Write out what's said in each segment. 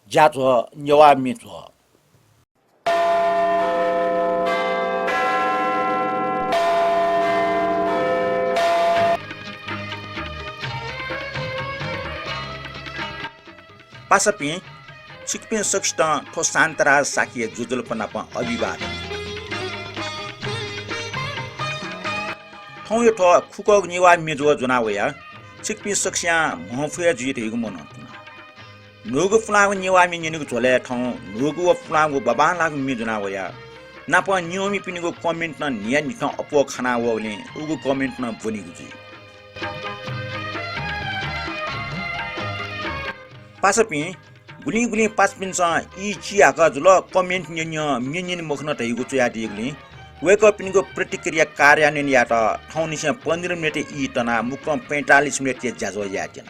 家做牛娃民族。पासपिं सिक्पिन सक्ष्ट ठो शान्तराज साकिए जुजुलपनाप अभिवादन ठौ यो ठो खुको निवा मेजो जुनावया सिक्पिन सक्ष्या महफुया जुइट हिगु मनोतुना नुगु फुलागु निवा मिनिगु झोले ठौ नुगु फुलागु बबालागु मिजुनावया नाप नियमी पिनिगु कमेन्ट न निया निथ अपो खाना वले उगु कमेन्ट न बनिगु जु पासपिं गुली पासपिन्छ इ चियाका जुल कमेन्ट न्यन मखन तैगु चया दिगली वेक अप पिनिगु प्रतिक्रिया कार्यान्वयन या त ठौनी से 15 मिनेट इ तना मुक्रम 45 मिनेट जाजो यातेन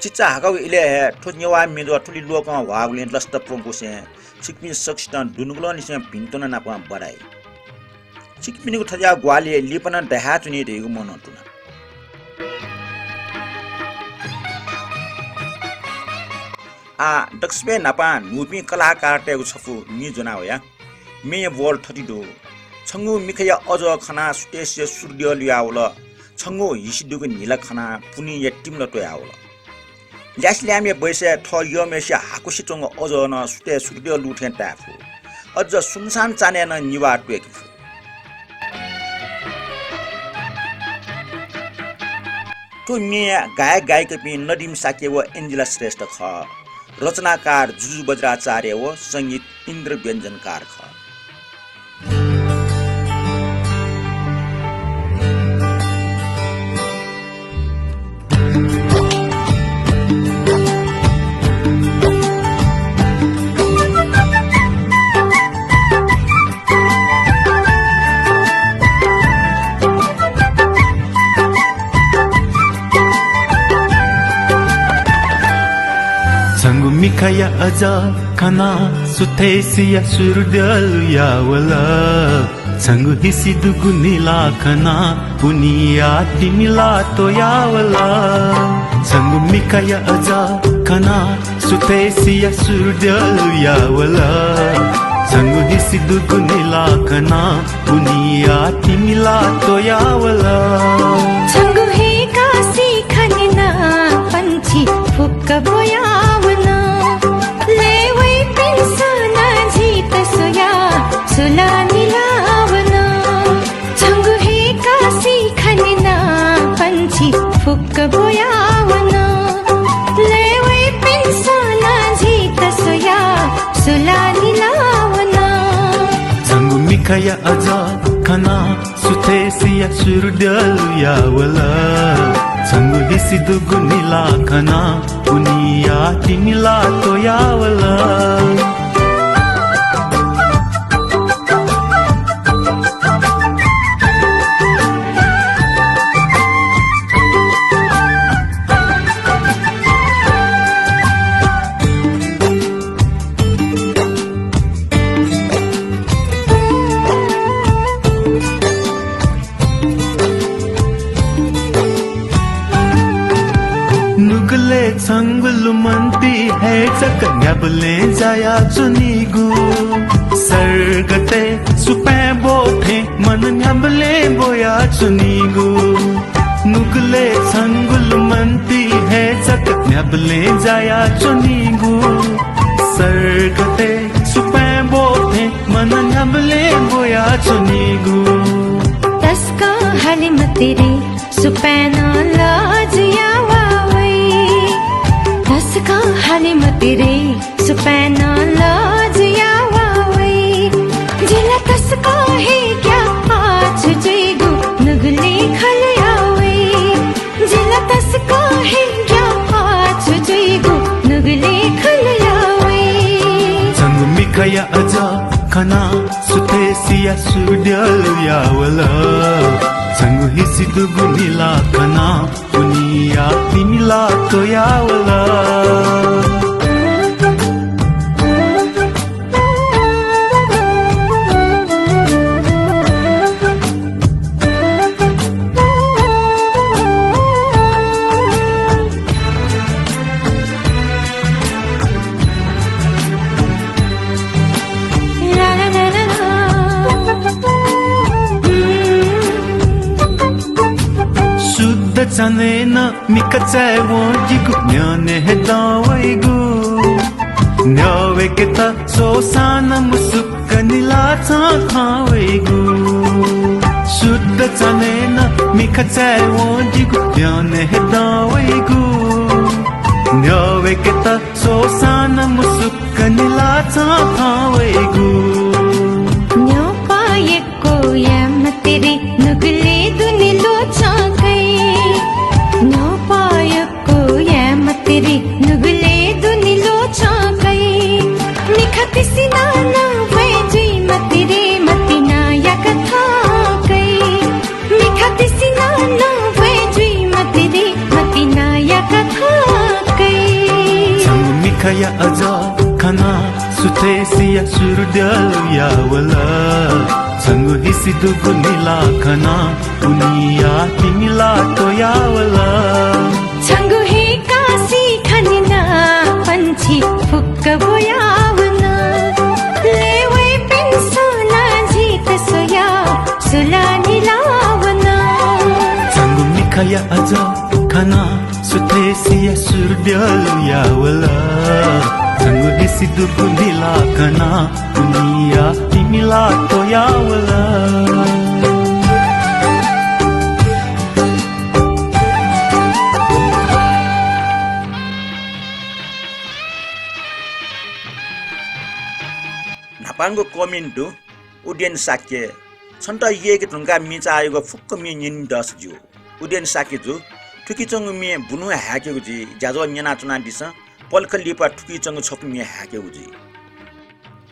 चिचा हागौ इले ठोन्यवा मेदो ठुली लोक वागले लस्त पोंगु से सिक्पिन सक्स्टन दुनुगलो निसे भिन्तन नापा बडाई सिक्पिनिगु थजा ग्वाले लिपन दहा चुनि देगु मनोतुना दक्षबे नापा नुपी कलाकार टेगु छफु नि जुनावया मे बोल 32 छंगु मिखया अज खना सुटेसे सूर्य लियावल छंगु हिसिदुगु नीला खना पुनि यटिम लटोयावल ल्यासल्यामे बैसे थ यमेसे हाकुसी चंग अज न सुटे सूर्य लुठेन ताफु अझ सुनसान चाने न निवा ट्वेकु तो मे गायक पि नदिम साकेव एन्जिला श्रेष्ठ ख रचनाकार जुजु बज्राचार्य व संगीत इन्द्र व्यञ्जनकार ख Mikaya aja kana suthesia surdalu yawala sangu hisi dugu nila kana punia dimila to yawala sangu mikaya aja kana suthesia surdalu yawala sangu hisi dugu nila kana punia dimila to yawala sangu he kasi khanina panchi phukka boya सुला निलावना छंगु हे कासी खनिना पंछी फुक्क बोयावना लेवे पिंसाना जीत soya सुला निलावना छंगु मिखया अजा खना सुथेसिया सुरदलु यावला छंगु हिसिदुगु निला खना पुनिया तिमिला तो यावला संगुलु मंती है सकन्याबले जाया चुनीगु सर्गते सुपे बोथे मन न्याबले बोया चुनीगु नुगले संगुलु मंती है सकन्याबले जाया चुनीगु सर्गते सुपे बोथे मन न्याबले बोया चुनीगु तस्का हलिम तेरे सुपैना लाजिया तस्का हलिम तेरे सुपैना लाजिया वावई जिला तस्का है क्या आज जेगु नुगले खलयावई जिला तस्का है क्या आज जेगु नुगले खलयावई संगु मिखया अजा खना सुथेसिया सुडल यावला संगु हिसिदुगु निला खना पुनिया तिमिला तो यावला 자네나 미카짜원 지구 면에 해다와이구 녀외겠다 소사나 무수까니라 차카와이구 슈다 자네나 미카짜원 지구 면에 해다와이구 녀외겠다 소사나 무수까니라 차카와이구 न्योपायको यामा तेरे नुगले दुनिलो चाकै न्योपायको यामा तेरे नुगले दुनिलो चाकै निखति सिना न भए जुई मतिरे मतिना या कथा कै निखति सिना न भए जुई मतिरे मतिना या कथा कै Sangu mikaya aja khana sutesiya surdal yawala Sangu hisi dugu nila khana uniya timila to yawala छंगु हे कासी खनिना पंछी फुक्क बोयावना लेवे पेंसोना जीत सोया सुला निलावना Sangu mikaya aja khana sutesiya surdal yawala Sangu hisi dugu nila khana uniya timila to yawala नापाङको कमेन्टु उडेन साक्य छन्ट येक ढुङ्गा मिचा आएको फुक्क मि निन दस जु उडेन साक्य जु ठुकी चंगु मि बुनु हाकेको जी ज्याजो न्याना चुना दिस पल्क लिपा ठुकी चंगु छप मि हाकेको जी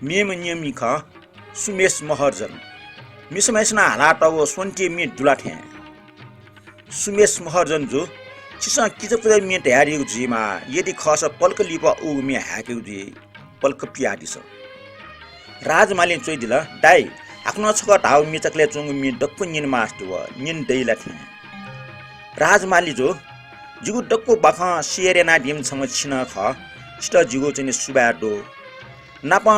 मेम नियमी ख सुमेश महर्जन मिसमेसना हालाटो सोन्टी मि दुलाठे सुमेश महर्जन जु छिसा किजपुरे मि तयारीको जीमा यदि खस पल्क लिपा उ मि हाकेको जी पल्क पिया दिस राजमाली चोइ दिला दाइ आफ्नो छक ढाउ मिचकले चुंगु मि डक्कु निन मास्टु व निन दैला थे राजमाली जो जिगु डक्कु बख सिएरेना दिम छंग छिन ख स्ट जिगु चाहिँ सुबाडो नापा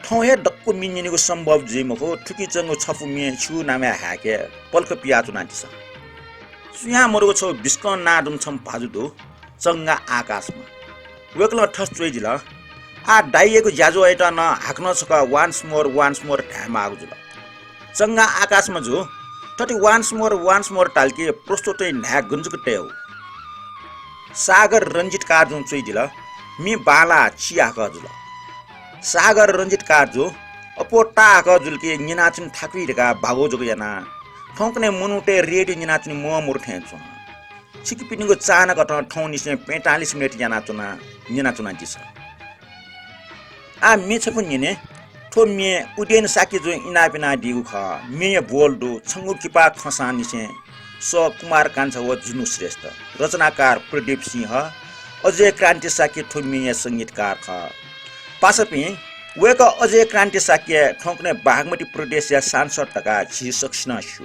ठौ हे डक्कु मिनिनिको सम्भव जिम हो ठुकी चंगु छफु मि छु नामे हाके पल्क पिया चुना दिस सुया मरुको छ बिस्कन नादुम छम भाजु दो चंगा आकाशमा वेकल ठस चोइ दिला आ डाइएको ज्याजो एटा न हाक्न सक वान्स मोर ठाम आगु जुल चंगा आकाशमा जो तति वान्स मोर टाल्के प्रस्तुतै न्या गुन्जुक टेउ सागर रञ्जित कारजु चोइ दिल मि बाला चिया क जुल सागर रञ्जित कारजु अपोटा क जुलके निनाचिन ठाकुइरका भागो जोग जना ठौकने मुनुटे रेडी निनाचिन म मोर ठेछु छिकिपिनीको चाना कट ठौ निसे 45 मिनेट जना चुना निना चुना दिस आ मेछपु निने ठो मे उडेन साकी जो इना बिना दिगु ख मे बोल्डो छंगु किपा खसा निसे स कुमार कान्छा व जुनु श्रेष्ठ रचनाकार प्रदीप सिंह अजय क्रान्ति साकी ठो मे संगीतकार ख पासपि वेक अजय क्रान्ति साकी ठोकने बागमती प्रदेश या सांसद तका छि सक्छिन छु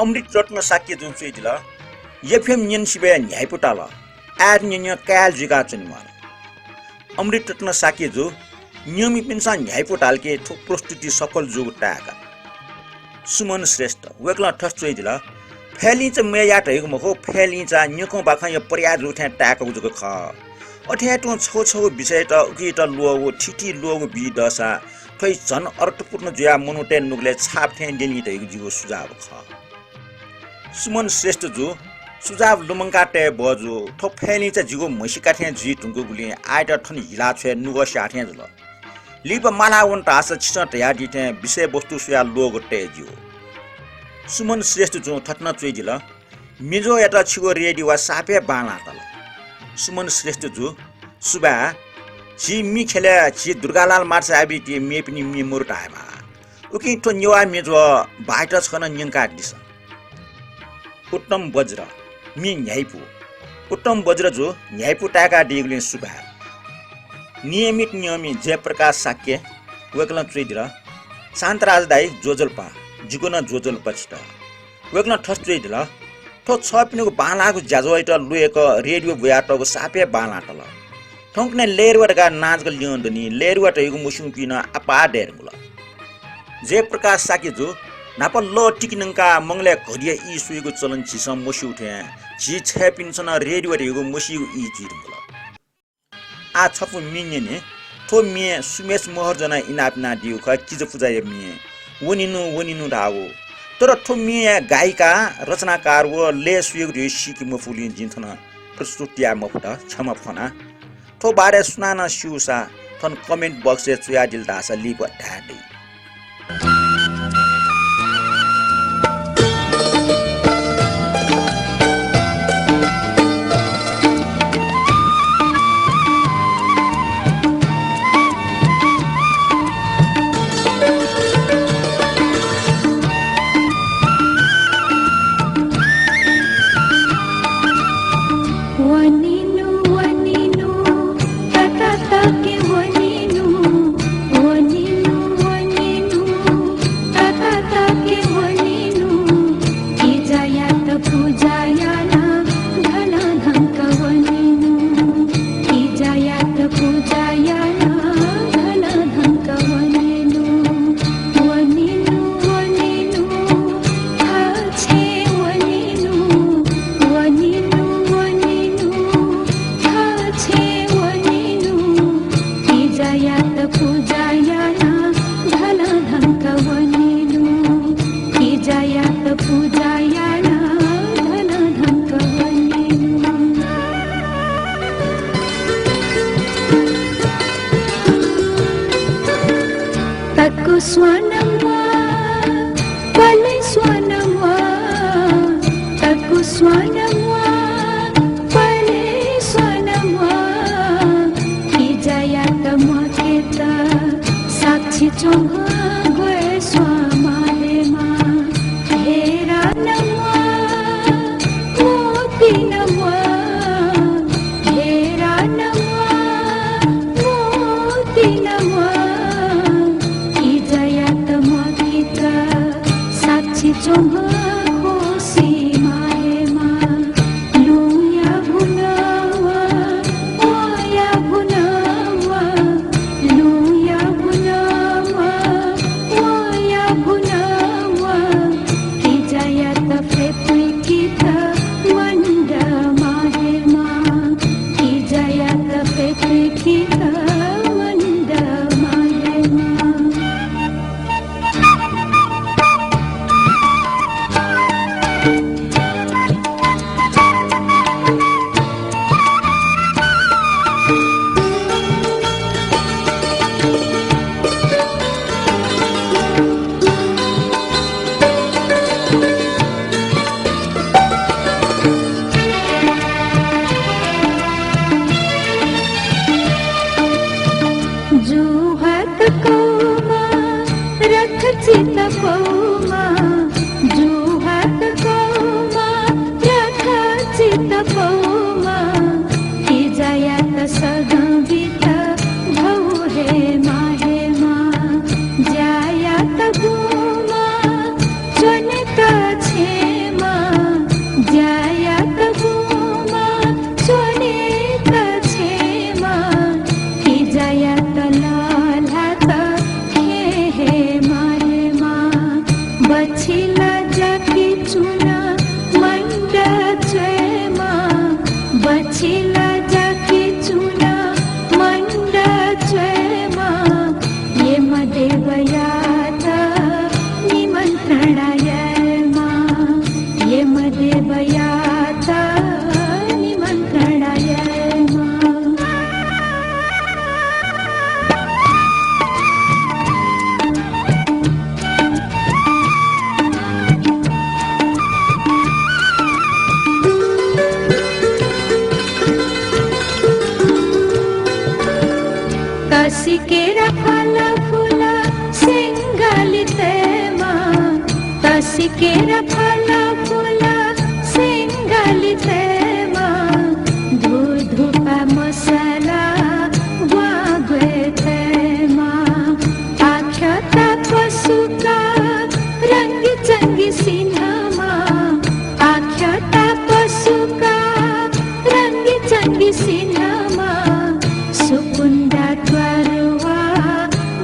अमृत रत्न साक्य जुन चाहिँ दिला एफएम नियनसिबे न्यायपुटाला आर नियन काल जुगा चनिमाल अमृत रत्न साक्य जो नियमी पिन्सा न्यायपुटाल के ठो प्रस्तुति सकल जुग टाका सुमन श्रेष्ठ वेकला ठस चाहिँ दिला फैली च मे याट हेगु मखो फैली च न्यको बाखा य पर्याद रुठे टाका जुग ख अठ्याटो छौ छौ विषय त उकी त लोगो ठिठी लोगो बि दशा खै झन अर्थपूर्ण जुया मनुटे नुगले छापथे देनी त हेगु जुगो सुझाव ख सुमन श्रेष्ठ जो सुझाव लुमंगा टे बजो ठो फैली च जिगो मसिका थे जि टुंगु गुली आइट ठन हिला छे नुगो साथे जल लिप मालावन तास छिस तया दिथे विषय वस्तु सुया लोगो टे जियो सुमन श्रेष्ठ जो थट्न चोइ दिल मिजो एटा छिगो रेडी वा सापे बाला तल सुमन श्रेष्ठ जो सुबा जी मी खेले जी दुर्गालाल मार्च आबि ति मे पनि मी मुरटामा उकि ठो न्युवा मिजो बाइट छन न्यंका दिस उत्तम वज्र मी न्यायपु उत्तम वज्र जो न्यायपु टाका डिगले सुबा नियमित नियमी जयप्रकाश साक्य वेकला चुइदिर शान्तराज दाई जोजलपा जिगोन जोजल पछिट वेकला ठस चुइदिर ठो छ पिनको बालाको ज्याजोइट लुएको रेडियो बुयाटको सापे बालाटल ठोंकने लेरवटका नाचको लियोन्दनी लेरवट हेगु मुसुङ पिन अपा डेरमुल जयप्रकाश साक्य जो नाप लो टिकिनंका मंगले घडिया ई सुइगो चलन छिसम मुसि उठे झि छ पिनसन रेडियो हेगु मुसिगु ई जिरमुल आ छपु मिन्ने थो मिए सुमेश मोहर जना इनापना दिउ ख किज पुजाय मिए वनिनु रावो तर थो मिए गायिका रचनाकार व ले सुयोग सिकी मफुली जिन्थन प्रस्तुतिया मफुटा क्षमा फना थो बारे सुनाना सिउसा थन कमेन्ट बक्स ए चुया दिल दासा लिप ढाडे देवयाता निमन्त्रणायमा तसिकेरा फला फुला सिंगालितेमा तसिकेरा फला फुला सिंगालितेमा धुधुपा मसला वागेतेमा आख्याता पशुका रंगी चंगी सिन्हामा आख्याता पशुका रंगी चंगी सिन्हामा सुकुंदा द्वारवा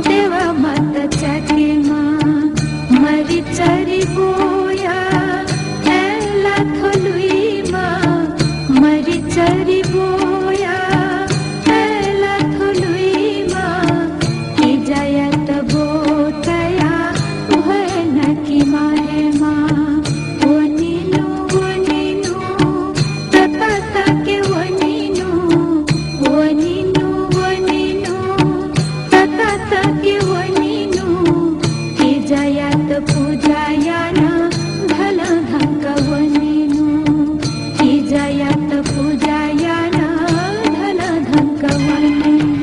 देवा माता चाकेमा मरी चरी बोया एला थलुईमा मरी चरी बोया एला थलुईमा की जयत बोतया भयन की माहेमा वनिनु तता के वनिनु तता के वनिनु की जयत पूजायाना धल धंक वनिनु की जयत पूजायाना धल धंक वनिनु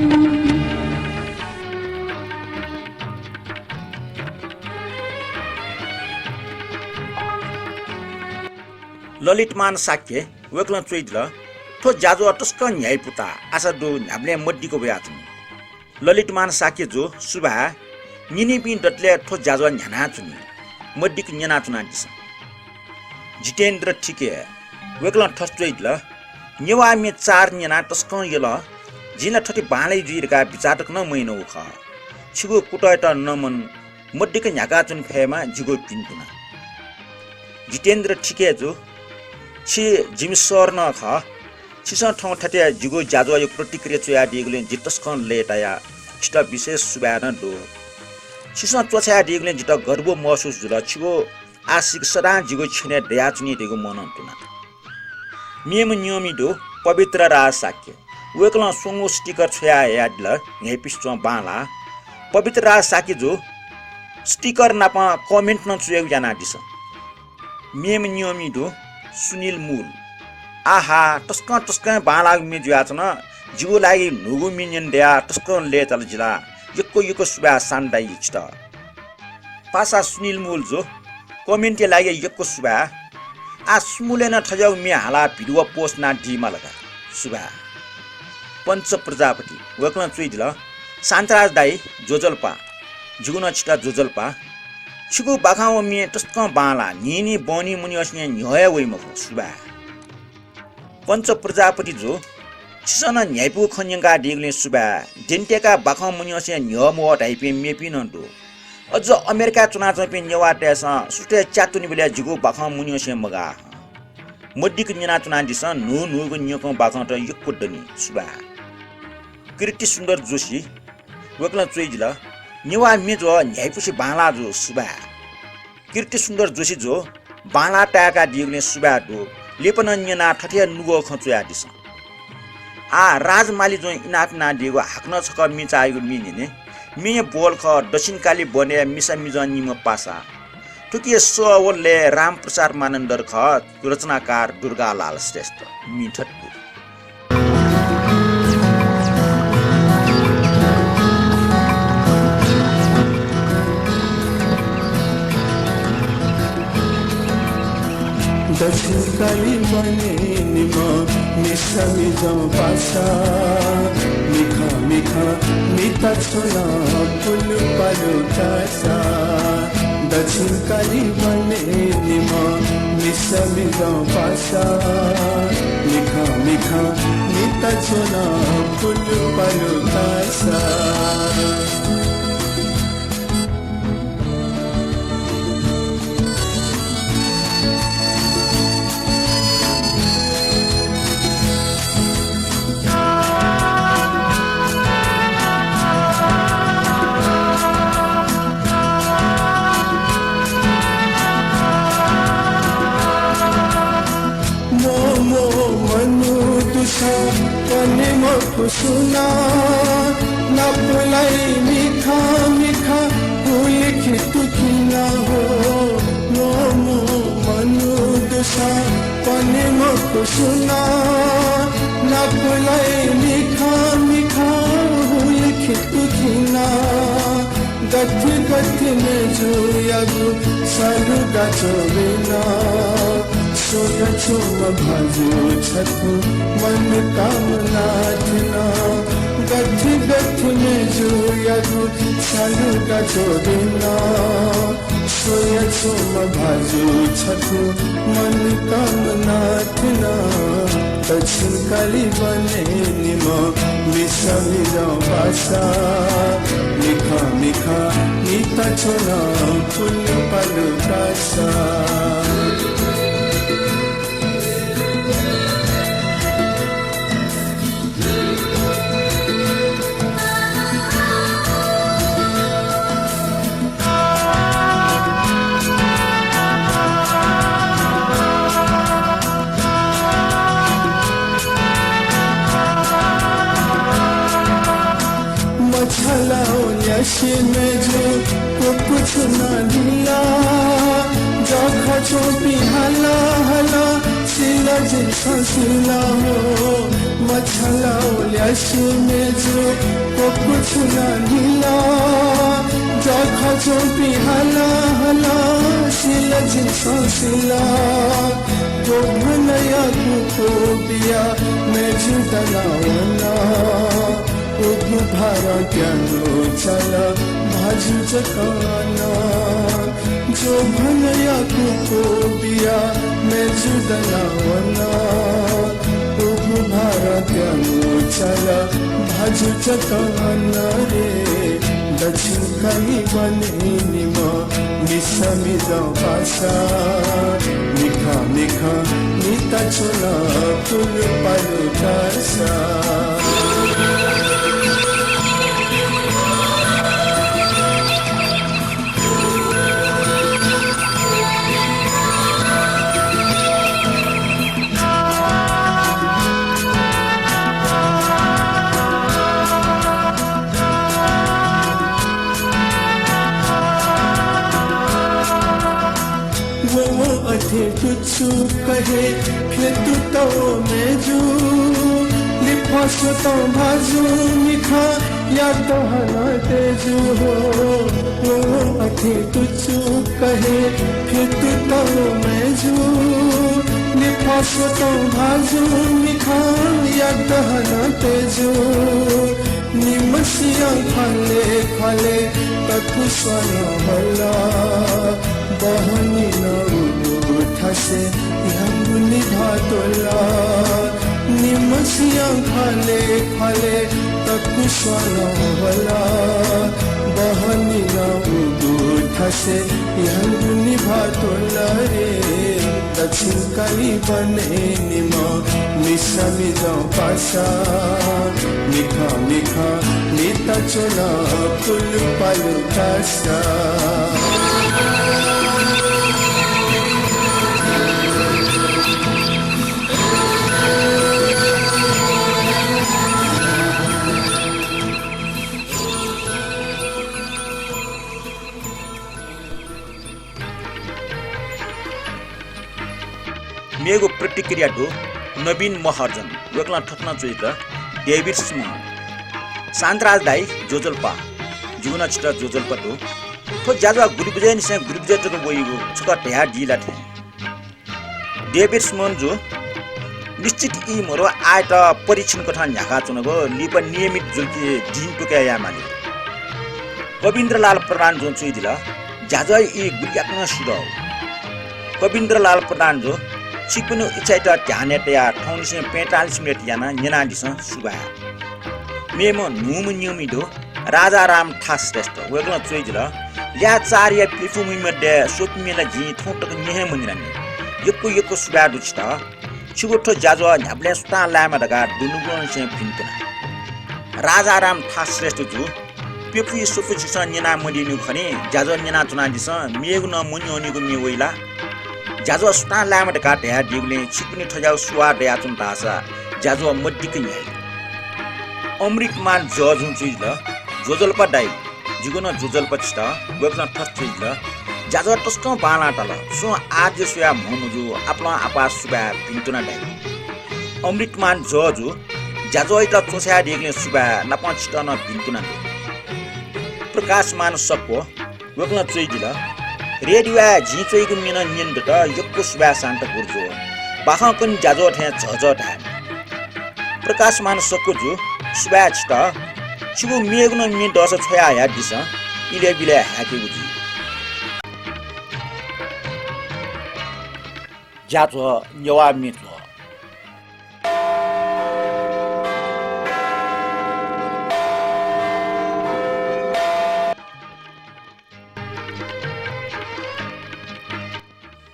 ललितमान साक्य वेक्ल चुइदल ठो जाजो अटस्क न्यायपुता आशा दो न्याब्ले मड्डीको बयाचुन ललितमान साक्य जो सुभा निनी पिन डटले ठो जाजो न्याना चुनि मड्डीको न्याना चुना दिस जितेन्द्र ठिके वेक्ल ठस चुइदल नेवा मे चार न्याना टस्क यल जिना ठटी बालै जुइरका विचारक न महिनो ख छिगो कुटयट नमन मड्डीको न्याका चुन फेमा जिगो पिन्तुना जितेन्द्र ठिके जो छि जिमसर न ख छिसा ठौ ठटे जिगो जाजो यो प्रतिक्रिया चुया दिगले जितस्कन लेटाया छिट विशेष सुबान दो छिसा चोछा दिगले जित गर्व महसुस जुल छिगो आशिक सदा जिगो छिने दयाचुनी दिगो मनन्तुना नियम नियमी दो पवित्र रा साक्य वेकला सोंगो स्टिकर छया यादल हेपिस्टो बाला पवित्र रा साक्य जो स्टिकर नापा कमेन्ट न चुया जाना दिस नियम नियमी दो सुनिल मूल आहा टस्क बाला मे जुयाचन जिगो लागि नुगु मिन्यन दया टस्क ले चल जिला यको सुबा सान्दाइ छ पासा सुनिल मूल जो कमेन्ट लागि यको सुबा आ सुमुले न ठजाउ मे हाला भिडियो पोस्ट ना डिमा लगा सुबा पंच प्रजापति वकला चुइदिल शान्तराज दाई जोजलपा जिगुन छिटा जोजलपा छिगु बाखाउ मे टस्क बाला निनी बनी मुनि अस्ने न्याय वइम सुबा पंच प्रजापति जो छिसन न्यायपु खन्यंगा दिगले सुबा डेन्टेका बाखाउ मुनि अस्ने न्याम व टाइपे मेपि नन्दो अझ अमेरिका चुना चपे नेवा तेस सुटे चातुनि बेला जिगु बाखाउ मुनि अस्ने मगा मड्डीको निना चुना दिस नुगु न्यको बाखाउ त यक्को दनी सुबा कृति सुन्दर जोशी वकला चुइजिल नेवा मेजो न्यायपुसी बाला जो सुबा कृति सुन्दर जोशी जो बाला टाका दिगले सुबा दो लेपन न्यना ठठिया नुगो खचुया दिस आ राजमाली जो इनात ना दिगो हाक्न छक मिचाइगो मिनिने मे बोल ख दक्षिणकाली बने मिसा मिजन निम पासा ठुकिए सोवले रामप्रसाद मानन्दर ख रचनाकार दुर्गालाल श्रेष्ठ मिठटपुर दक्षिणकाली बने निम मिसा मिजन पासा मिठा मिठा मिठा छोला फुल पालो चासा दक्षिणकाली बने निम मिसा मिजन पासा मिठा मिठा मिठा छोला फुल पालो चासा दुसा पनि मको सुना नपुलाई मिठा मिठा लिखी तू किना हो मोमो मनु दुसा पनि मको सुना नपुलाई मिठा मिठा लिखी तू किना गति गति में जो यागु सालू गाचो बिना सोगा चोमा भाजो छतु मन कामना जना गति गति में जो यागु सालू गाचो बिना सोया चोमा भाजो छतु मन कामना जना दक्षिण काली बने निमा मिसा मिला बासा मिखा मिखा नीता चोना फुल पलु कासा याशी में जो को कुछ ना दिया जो खचो भी हला हला सिला जिनसा सिला हो मछला याशी में जो को कुछ ना दिया जो खचो भी हला हला सिला जिनसा सिला जो भनया को बिया मैं जुटना वना उगु भारा ज्ञानो चला भाजु चकाना जो भनया को बिया मैं जुदना वना उगु भारा ज्ञानो चला भाजु चकाना रे दक्षिण काली बने निमा मिसा मिला बासा मिखा मिखा नीता चोला फुल पलु कासा कुछु कहे फिर तू तो मैं जू लिपास तो भाजू मिठा या तो हना तेजू हो अथी कुछु कहे फिर तू तो मैं जू लिपास तो भाजू मिठा या तो हना तेजू निमसिया खाले खाले तकु स्वाना भला बहनी न ठासे यंगुनी भातोला निमसिया खाले खाले तकुशाला वाला बहनी ना उगु ठासे यंगुनी भातोला रे दक्षिण काली बने निमा मिसा मिला पासा मिखा मिखा नीता चोला फुल पलु कासा मेगो प्रतिक्रिया दो नवीन महर्जन वेक्ला ठट्न चोइक डेभिड स्मोन शान्तराज दाई जोजल्पा जुगुना छिटा जोजल्पा दो थो जाजवा गुरुबुजैन से गुरुबुजै तक बोइगो छका टेहा दिला थे डेभिड स्मोन जो निश्चित ई मोरो आयत परीक्षण कथा न्याका चुनगो लिप नियमित जुल्की दिन टुक्या या माने कविन्द्रलाल प्रधान जो चोइ दिला जाजवा ई गुरियाकन सुदौ कविन्द्रलाल प्रधान जो चिकुनु इचाइटा ध्यानेटया 1945 मिनट याना नेनादिस सुबाया मेमो नुम नियमिदो राजाराम ठास श्रेष्ठ वेगन चोइजल या चार्य पिफु मिमडे सोपमेला जी थोटक नेहे मनिरानी यक्को यक्को सुबा दुछता छिगोठो जाजो न्याब्ले सुता लामा दगा दुनुगुन से फिन्तना राजाराम ठास श्रेष्ठ जु पिफु सोफु छिसा नेना मदिनु खने जाजो नेना चुना दिस मेगु न मुनि ओनिगु मेवइला जाजो सुता लामा दगा ढ्या दिगले छिकुनि ठजाउ सुवा ढ्या चुन तासा जाजो मड्डिकै याइ अमृतमान जजुन चीज ल जोजल्पा डाइ जिगुन जोजल्पा छिटा वेक्न ठस चीज ल जाजो टस्क बाला टल सो आज सुया मनुजु आपला आपा सुबा पिन्तुना डाइ अमृतमान जजु जाजो इटा चोस्या देग्ने सुबा नपा छिटा न पिन्तुना प्रकाशमान सक्को वेक्न चीज ल रेडियो जी चोइगु मिन निन त यक्को सुबा शान्त गुर्जो बाखा कन जाजो ठे झझ ढान प्रकाशमान सक्को जु सुबा छिटा छिगु मेगुन मिन दस छया या दिस इले बिले हाके गुजी जाजो न्यवा मितो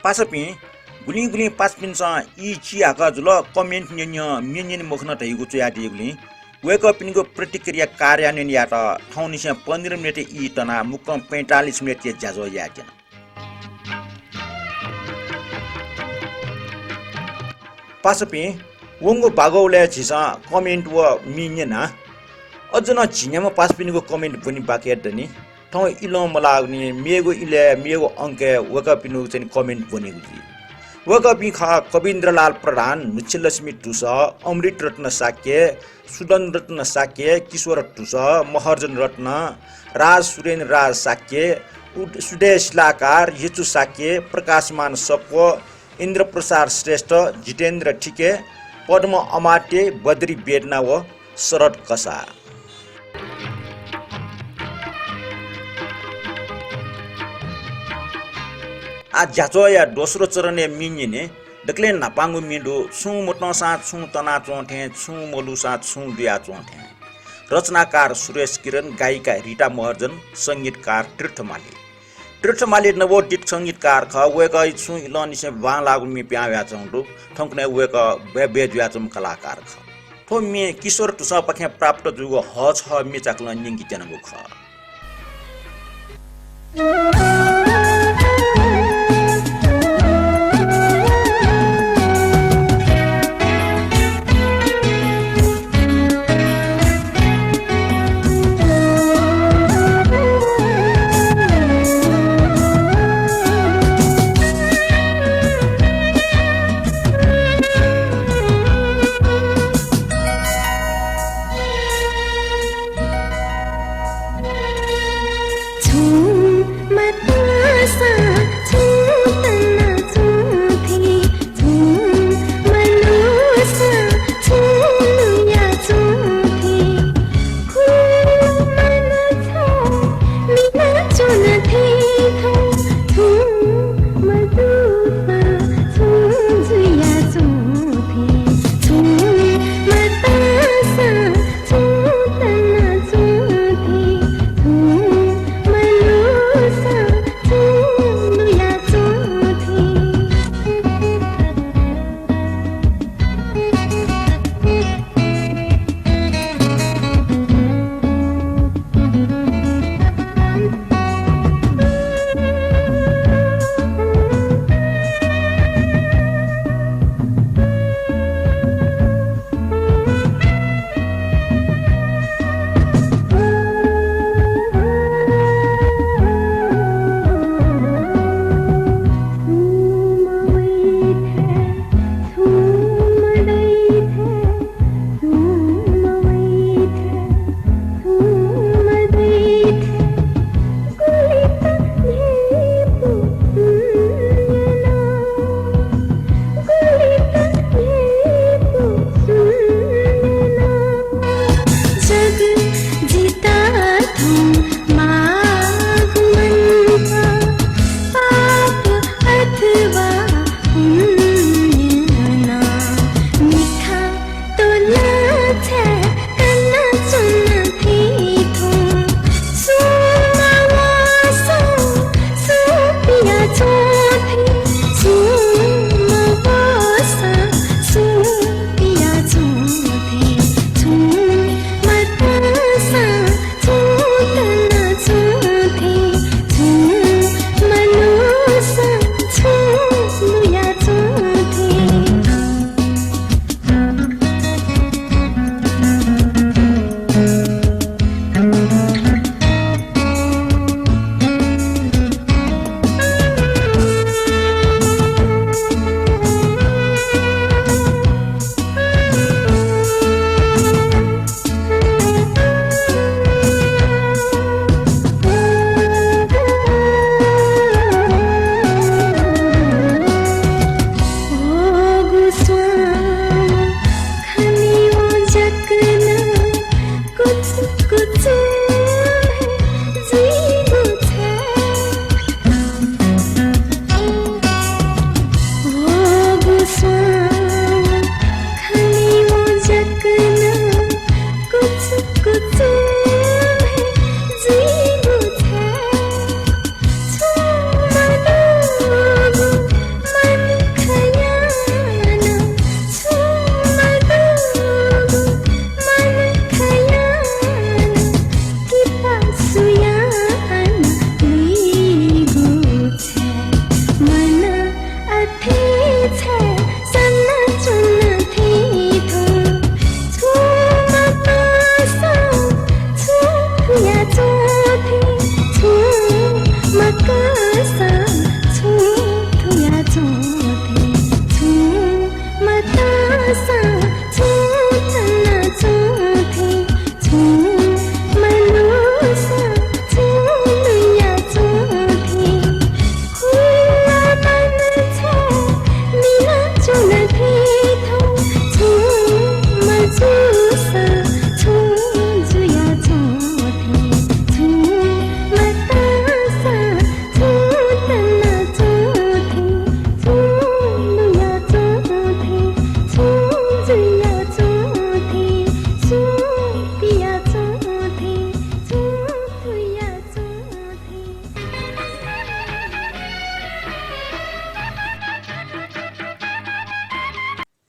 पासपि गुली गुली पास पिन्छ इ चियाका जुल कमेन्ट न्यन मुखन तैगु चया दिगुली वेक अप पिनको प्रतिक्रिया कार्यान्वयन या त ठाउनिसे 15 मिनेट इ तना मुख 45 मिनेट के जाजो याकेन पासपि वंगो बागौले छिसा कमेन्ट व मिन्यना अझन झिन्यामा पास पिनको कमेन्ट पनि बाकी दनी ठाउँ इलो मलाग्ने मेगो अंके वेक अप पिनु चाहिँ कमेन्ट बनेको जी वगपी खा कविन्द्रलाल प्रधान मिच्छलक्ष्मी टुस अमृत रत्न साक्य सुदन रत्न साक्य किशोर टुस महर्जन रत्न राज सुरेन्द्र राज साक्य सुदेश लाकार येचु साक्य प्रकाशमान सक्व इन्द्र प्रसाद श्रेष्ठ जितेन्द्र ठिके पद्म अमाटे बद्री बेदना व शरद कसा आ जाचो या दोस्रो चरणे मिन्ने दक्ले नापांगु मिडो छु मोटन सा छु तना चोठे छु मोलु सा छु दुया चोठे रचनाकार सुरेश किरण गायिका रीता महर्जन संगीतकार तीर्थमाली नवोदित संगीतकार ख वेक छु इलनिसे बा लागु मि प्याव्या चंडु ठंकने वेक बेजुया चम कलाकार ख थो मे किशोर तुसा पखे प्राप्त जुगो ह छ मे चाकल निंगी जनगु ख मत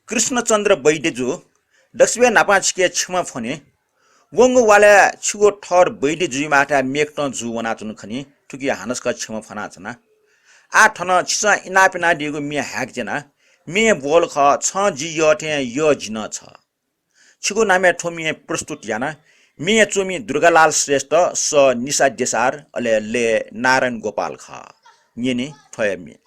कृष्णचन्द्र बैडेजु दक्षिण नापाछिके छमा फने वंग वाला छुगो ठर बैडे जुइमाटा मेक्न जुवना जुन खनि ठुकी हानसका छमा फना जना आ ठन छिसा इनापिना दिगो मे ह्याक जना मे बोल ख छ जि यटे य जिन छ छुगो नामे ठोमी प्रस्तुत याना मे चोमी दुर्गालाल श्रेष्ठ स निशा देसार अले ले नारायण गोपाल ख येने ठयमे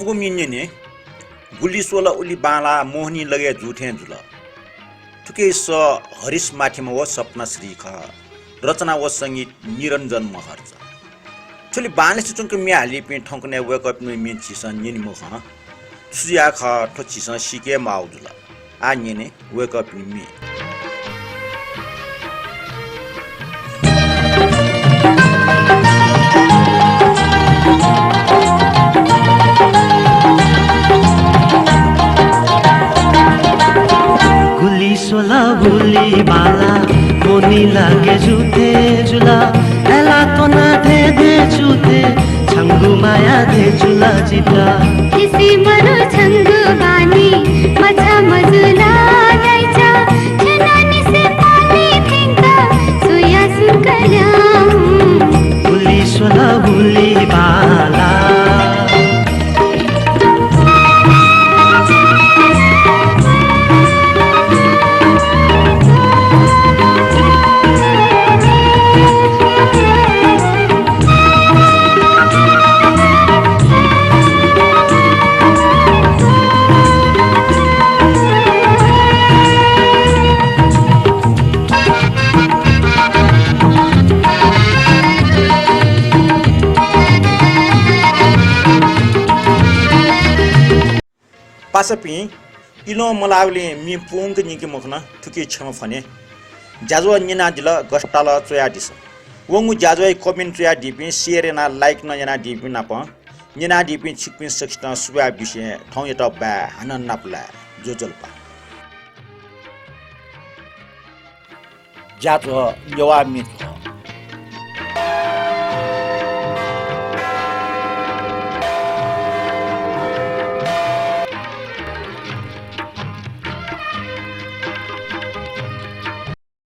छफुको मिन्ने गुली सोला उली बाला मोहनी लगे झुठे जुल थुके स हरिश माथिमा व सपना श्री ख रचना व संगीत निरञ्जन महर्ज छोली बाले चुचुङको मिहाली पे ठंकने वेक अप मे चिसन निनि मुख सुया ख ठो चिसन सिके माउजुल आ निने वेक अप मे सोला भूली बाला मोनी लागे झूठे जुला एला तो ना दे झूठे छंगु माया दे जुला जिता किसी मरो छंगु बानी मछा मजुला गाइचा छनानी से पानी फेंका सोया सुकल्याम भूली सोला भूली बाला पासपी इलो मलावले मी पुंग निके मखना थुके छम फने जाजवा निना दिल गस्टाला चोया दिस वंगु जाजवाई कमेन्ट चोया दिपि शेयर ना लाइक न जना दिपि नाप निना दिपि छिकपिन सक्स्टा सुबा बिसे ठौ एटा बा हन नापला जोजलपा जाजवा यवा मित